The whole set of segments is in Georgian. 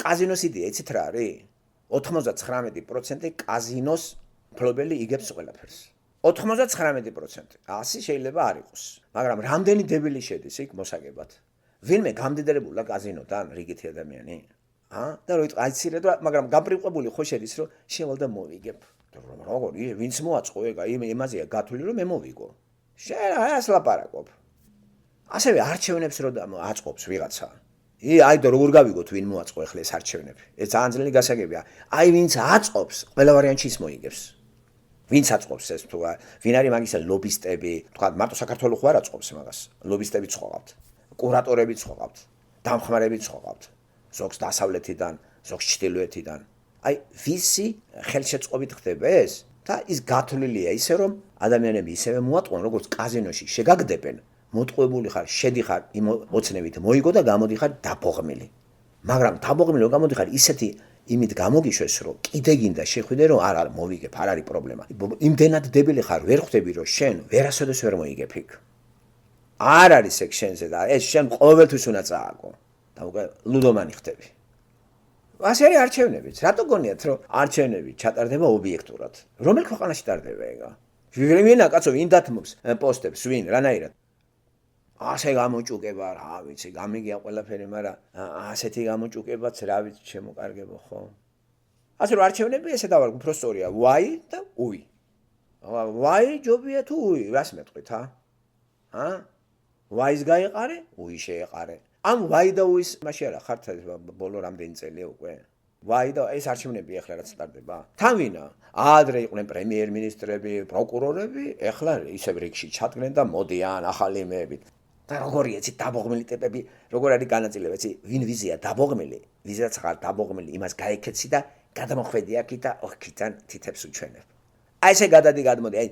კაზინოს იდეა იცით რა არის? 99% კაზინოს მფლობელი იგებს ყველაფერს. 99%. 100 შეიძლება არ იყოს. მაგრამ რამდენი დებილი შედის იქ მოსაგებად? ვინმე გამდიდრებულა კაზინოდან რიგითი ადამიანი? და აიცირე და მაგრამ გაპრიყვებული ხო შედის რომ შევალდა მოვიგებ. როგორი ვინც მოაწყო ეგა იმაზეა გათვლილი რომ მე მოვიგო. შენ ასე ლაპარაკობ. ასევე არჩევნებს რო აწყობს ვიღაცა. აი და როგორ გავიგოთ ვინ მოაწყო ახლა ეს არჩევნები. ეს ძალიან ძლიერი გასაგებია. აი ვინც აწყობს, ყველა ვარიანტში ის მოიგებს. ვინც აწყობს ეს თუ ვინ არის მაგისა ლობისტები, თქვა მარტო საქართველოს ხო არ აწყობს მაგას. ლობისტებიც ხოყავთ, კურატორებიც ხოყავთ, დამხმარებიც ხოყავთ. ზოგს დასავლეთიდან, ზოგს ჩრდილოეთიდან. აი ვისი ხელშეწყობით ხდება ეს? და ის გათვლილია ისე რომ ადამიანები ისევე მოატყუან როგორც კაზინოში შეგაგდებენ. მოტყუებული ხარ, შედიხარ იმ ოცნებით მოიგო და გამოდიხარ დაბოღმილი. მაგრამ დაბოღმილი რომ გამოდიხარ ისეთი იმით გამოგიშვეს რომ კიდე გინდა შეხვიდე რომ არ მოვიგებ, არ არის პრობლემა. იმდენად დებილი ხარ, ვერ ხვდები რომ შენ ვერასოდეს ვერ მოიგებ იქ. არ არის ეგ შენზე და ეს შენ ყოველთვის უნდა წააგო. და უკვე ლუდომანი ხდები. ასე არის არჩევნებიც. რატო გონიათ რომ არჩევნები ჩატარდება ობიექტურად? რომელ ქვეყანაში ტარდება ეგა? ვინა კაცო ვინ დათმობს პოსტებს, ვინ რანაირად? ასე გამოჭუკება, რა ვიცი, გამიგია ყველაფერი, მაგრამ ასეთი გამოჭუკებაც რა ვიცი, შემოკარგებო ხო? ასე რომ არჩევნები ესე დავარ, უფრო სწორია, ვაი და უი. ვაი ჯობია თუ უი, რას მეტყვით, ვაის გაიყარე, უი შეეყარე. ამ ვაი და უის მაშინ არა ხართ ბოლო რამდენი წელია უკვე. ვაი და ეს არჩევნები ახლა რაც ტარდება. თან ვინა? ადრე იყვნენ პრემიერ-მინისტრები, პროკურორები, ახლა ისევ რიგში ჩადგნენ და მოდიან ახალი იმეებით. და როგორი ეცი დაბოღმილი ტიპები, როგორ არის განაწილება, ეცი ვინ ვიზია დაბოღმილი, ვიზაც ხარ დაბოღმილი, იმას გაიქეცი და გადამოხვედი აქ და ოქიდან თითებს უჩვენებ. აი ესე გადადი გადმოდი, აი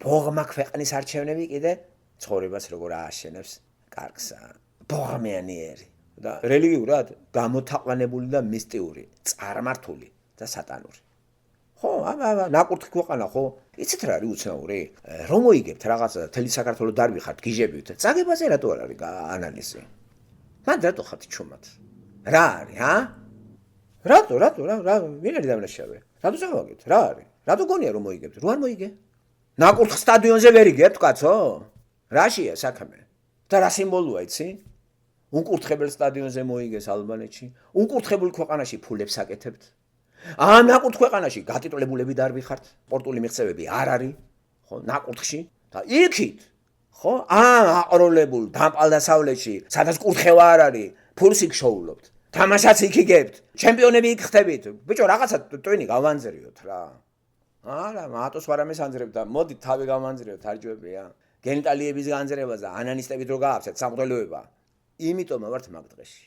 ბოღმა ქვეყნის არჩევნები კიდე ცხოვრებას როგორ ააშენებს კარგსა. ბოღმიანიერი და რელიგიურად გამოთაყვანებული და მისტიური, წარმართული და სატანური. ხო, ნაკურთხი ქვეყანა ხო? იცით რა არის უცნაური? რომ მოიგებთ რაღაცა და თელი საქართველოს დარვიხართ, გიჟებივთ. წაგებაზე რატო არ არის ანალიზი? მან რატო ხართ ჩუმად? რა არის, რატო რა ვინ არის დამნაშავე? რატო წავაგეთ? რა არის? რატო გონია რომ მოიგებთ? რო არ მოიგე? ნაკურთხ სტადიონზე ვერ იგებთ, კაცო? რაშია საქმე? და რა სიმბოლოა იცი? უკურთხებელ სტადიონზე მოიგეს ალბანეთში, უკურთხებულ ქვეყანაში ფულებს აკეთებთ. ნაკურთხ ქვეყანაში გატიტულებულები დარვიხართ, სპორტული მიღწევები არ არის, ხო, ნაკურთხში და იქით, ხო, აყროლებულ დამპალდასავლეთში, სადაც კურთხევა არ არის, ფულს იქ შოულობთ. თამაშაც იქ იგებთ, ჩემპიონები იქ ხდებით. ბიჭო, რაღაცა ტვინი გავანძრიოთ რა. არა, მატოს ვარამეს ანძრებ და მოდი თავი გავანძრიოთ, არჯვებია. გენიტალიების განძრებას და ანანისტებით რო გააფსეთ სამღვდელოება. იმიტომ ვართ მაგ დღეში.